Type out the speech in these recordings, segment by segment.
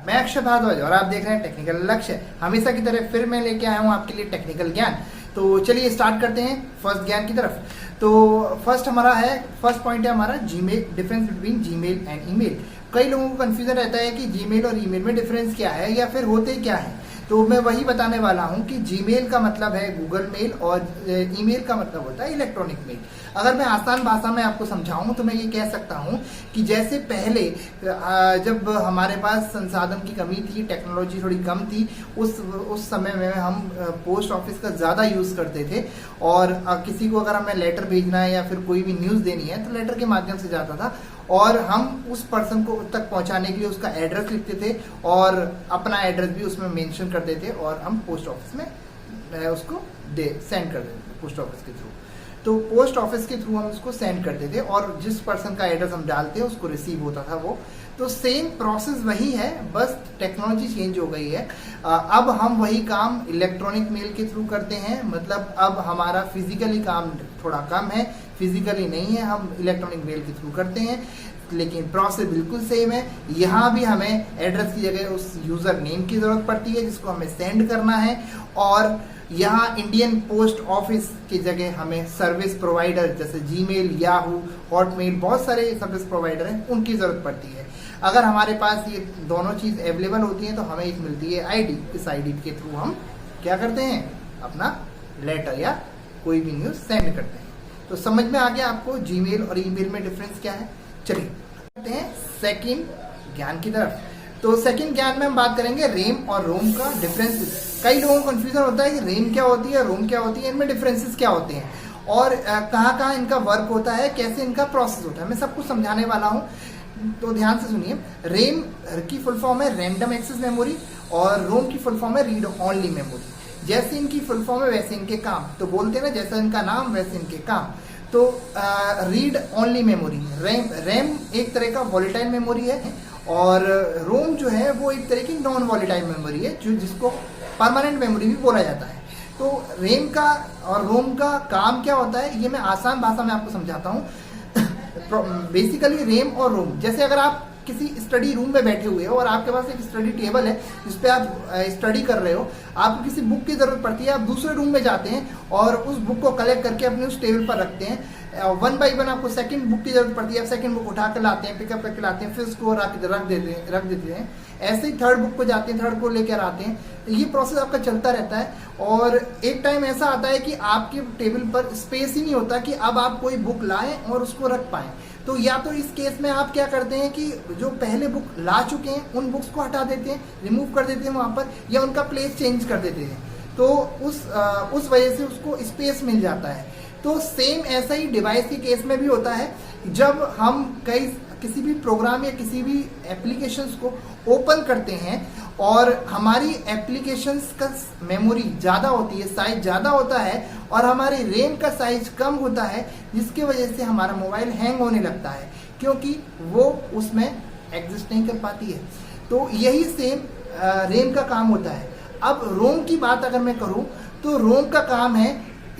मैं अक्षय भारद्वाज और आप देख रहे हैं टेक्निकल लक्ष्य। हमेशा की तरह फिर मैं लेके आया हूँ आपके लिए टेक्निकल ज्ञान। तो चलिए स्टार्ट करते हैं फर्स्ट ज्ञान की तरफ। तो फर्स्ट पॉइंट है हमारा Gmail, difference between Gmail and email. कई लोगों को कंफ्यूजन रहता है कि जीमेल और ईमेल में डिफरेंस क्या है या फिर होते क्या है। तो मैं वही बताने वाला हूं कि जीमेल का मतलब है गूगल मेल और ईमेल का मतलब होता है इलेक्ट्रॉनिक मेल। अगर मैं आसान भाषा में आपको समझाऊं तो मैं ये कह सकता हूं कि जैसे पहले जब हमारे पास संसाधन की कमी थी, टेक्नोलॉजी थोड़ी कम थी, उस समय में हम पोस्ट ऑफिस का ज़्यादा यूज़ करते थे। और किसी को अगर हमें लेटर भेजना है या फिर कोई भी न्यूज़ देनी है तो लेटर के माध्यम से जाता था और हम उस पर्सन को तक पहुंचाने के लिए उसका एड्रेस लिखते थे और अपना एड्रेस भी उसमें मेंशन करते थे और हम पोस्ट ऑफिस में उसको सेंड कर देते थे पोस्ट ऑफिस के थ्रू। तो पोस्ट ऑफिस के थ्रू हम उसको सेंड करते थे और जिस पर्सन का एड्रेस हम डालते हैं उसको रिसीव होता था वो। तो सेम प्रोसेस वही है, बस टेक्नोलॉजी चेंज हो गई है। अब हम वही काम इलेक्ट्रॉनिक मेल के थ्रू करते हैं। मतलब अब हमारा फिजिकली काम थोड़ा कम है, फिजिकली नहीं है, हम इलेक्ट्रॉनिक मेल के थ्रू करते हैं, लेकिन प्रोसेस बिल्कुल सेम है। यहाँ भी हमें एड्रेस की जगह उस यूजर नेम की जरूरत पड़ती है जिसको हमें सेंड करना है, और यहाँ इंडियन पोस्ट ऑफिस की जगह हमें सर्विस प्रोवाइडर जैसे जीमेल, याहू, हॉटमेल, बहुत सारे सर्विस प्रोवाइडर हैं, उनकी जरूरत पड़ती है। अगर हमारे पास ये दोनों चीज अवेलेबल होती है तो हमें एक मिलती है आईडी। इस आईडी के थ्रू हम क्या करते हैं, अपना लेटर या कोई भी न्यूज सेंड करते हैं। तो समझ में आ गया आपको जीमेल और ईमेल में डिफरेंस क्या है। चलिए करते हैं सेकंड ज्ञान की तरफ। तो सेकंड ज्ञान में हम बात करेंगे रेम और रोम का डिफरेंसेस। कई लोगों को कंफ्यूजन होता है कि रेम क्या होती है, रोम क्या होती है, इनमें डिफरेंसेस क्या होते हैं और कहाँ कहाँ इनका वर्क होता है, कैसे इनका प्रोसेस होता है, मैं सब कुछ समझाने वाला हूँ। तो ध्यान से सुनिए। रेम की फुल फॉर्म है रैंडम एक्सेस मेमोरी और रोम की फुल फॉर्म है रीड ओनली मेमोरी। जैसे इनकी फुल फॉर्म है वैसे इनके काम। तो बोलते हैं ना, जैसा इनका नाम वैसे इनके काम। तो रीड ओनली मेमोरी, रैम एक तरह का वॉलेटाइल मेमोरी है और रोम जो है वो एक तरह की नॉन वॉलेटाइल मेमोरी है जो जिसको परमानेंट मेमोरी भी बोला जाता है। तो रेम का और रोम का काम क्या होता है ये मैं आसान भाषा में आपको समझाता हूँ। बेसिकली रेम और रोम, जैसे अगर आप किसी स्टडी रूम में बैठे हुए हो और आपके पास एक स्टडी टेबल है जिस पे आप स्टडी कर रहे हो, आपको किसी बुक की जरूरत पड़ती है, आप दूसरे रूम में जाते हैं और उस बुक को कलेक्ट करके अपने उस टेबल पर रखते हैं। वन बाई वन आपको सेकंड बुक की जरूरत पड़ती है, आप सेकंड बुक उठा कर लाते हैं, पिकअप करके लाते हैं, फिर उसको रख देते हैं। ऐसे ही थर्ड बुक को जाते हैं, थर्ड को लेकर आते हैं। ये प्रोसेस आपका चलता रहता है और एक टाइम ऐसा आता है कि आपके टेबल पर स्पेस ही नहीं होता कि अब आप कोई बुक लाएं और उसको रख पाएं। तो या तो इस केस में आप क्या करते हैं कि जो पहले बुक ला चुके हैं उन बुक्स को हटा देते हैं, रिमूव कर देते हैं वहां पर, या उनका प्लेस चेंज कर देते हैं। तो उस वजह से उसको स्पेस मिल जाता है। तो सेम ऐसा ही डिवाइस के केस में भी होता है। जब हम किसी भी प्रोग्राम या किसी भी एप्लीकेशंस को ओपन करते हैं और हमारी एप्लीकेशंस का मेमोरी ज़्यादा होती है, साइज ज़्यादा होता है और हमारे रैम का साइज कम होता है, जिसकी वजह से हमारा मोबाइल हैंग होने लगता है क्योंकि वो उसमें एग्जिस्ट नहीं कर पाती है। तो यही सेम रैम का काम होता है। अब रोम की बात अगर मैं करूं तो रोम का काम है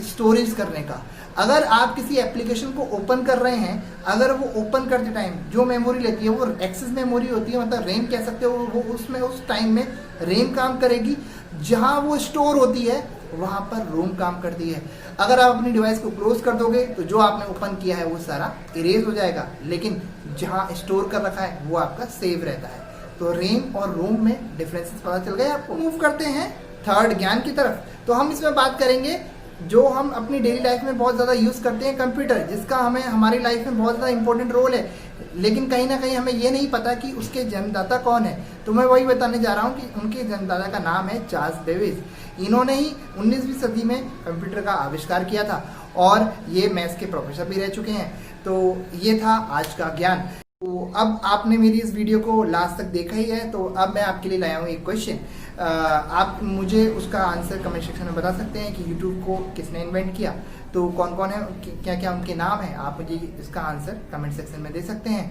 स्टोरेज करने का। अगर आप किसी एप्लीकेशन को ओपन कर रहे हैं, अगर वो ओपन करते टाइम जो मेमोरी लेती है वो एक्सेस मेमोरी होती है, मतलब रैम कह सकते हो, वो उसमें उस टाइम में रैम काम करेगी। जहां वो स्टोर होती है वहां पर रोम काम करती है। अगर आप अपनी डिवाइस को क्लोज कर दोगे तो जो आपने ओपन किया है वो सारा इरेज हो जाएगा, लेकिन जहां स्टोर कर रखा है वो आपका सेव रहता है। तो रैम और रोम में डिफरेंसेस पता चल गए आपको। मूव करते हैं थर्ड ज्ञान की तरफ। तो हम इसमें बात करेंगे जो हम अपनी डेली लाइफ में बहुत ज़्यादा यूज़ करते हैं, कंप्यूटर, जिसका हमें हमारी लाइफ में बहुत ज़्यादा इंपॉर्टेंट रोल है, लेकिन कहीं ना कहीं हमें ये नहीं पता कि उसके जन्मदाता कौन है। तो मैं वही बताने जा रहा हूँ कि उनके जन्मदाता का नाम है चार्ल्स बेबेज। इन्होंने ही 19वीं सदी में कंप्यूटर का आविष्कार किया था और ये मैथ्स के प्रोफेसर भी रह चुके हैं। तो ये था आज का ज्ञान। तो अब आपने मेरी इस वीडियो को लास्ट तक देखा ही है, तो अब मैं आपके लिए लाया हूँ एक क्वेश्चन। आप मुझे उसका आंसर कमेंट सेक्शन में बता सकते हैं कि यूट्यूब को किसने इन्वेंट किया। तो कौन कौन है, क्या क्या उनके नाम है, आप मुझे इसका आंसर कमेंट सेक्शन में दे सकते हैं।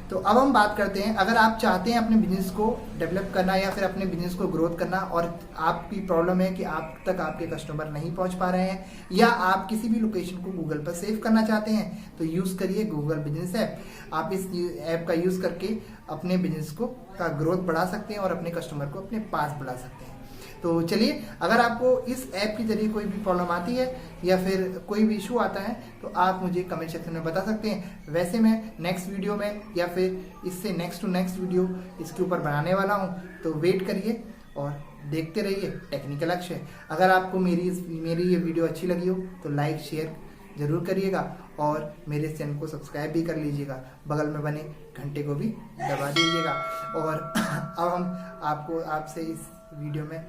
तो अब हम बात करते हैं, अगर आप चाहते हैं अपने बिजनेस को डेवलप करना या फिर अपने बिजनेस को ग्रोथ करना और आपकी प्रॉब्लम है कि आप तक आपके कस्टमर नहीं पहुंच पा रहे हैं या आप किसी भी लोकेशन को गूगल पर सेव करना चाहते हैं, तो यूज़ करिए गूगल बिजनेस ऐप। आप इस ऐप का यूज़ करके अपने बिजनेस को का ग्रोथ बढ़ा सकते हैं और अपने कस्टमर को अपने पास बढ़ा सकते हैं। तो चलिए, अगर आपको इस ऐप के जरिए कोई भी प्रॉब्लम आती है या फिर कोई भी इशू आता है तो आप मुझे कमेंट सेक्शन में बता सकते हैं। वैसे मैं नेक्स्ट वीडियो में या फिर इससे नेक्स्ट टू नेक्स्ट वीडियो इसके ऊपर बनाने वाला हूं, तो वेट करिए और देखते रहिए टेक्निकल अक्षय। अगर आपको मेरी ये वीडियो अच्छी लगी हो तो लाइक शेयर जरूर करिएगा और मेरे चैनल को सब्सक्राइब भी कर लीजिएगा, बगल में बने घंटे को भी दबा दीजिएगा। और अब हम आपसे इस वीडियो में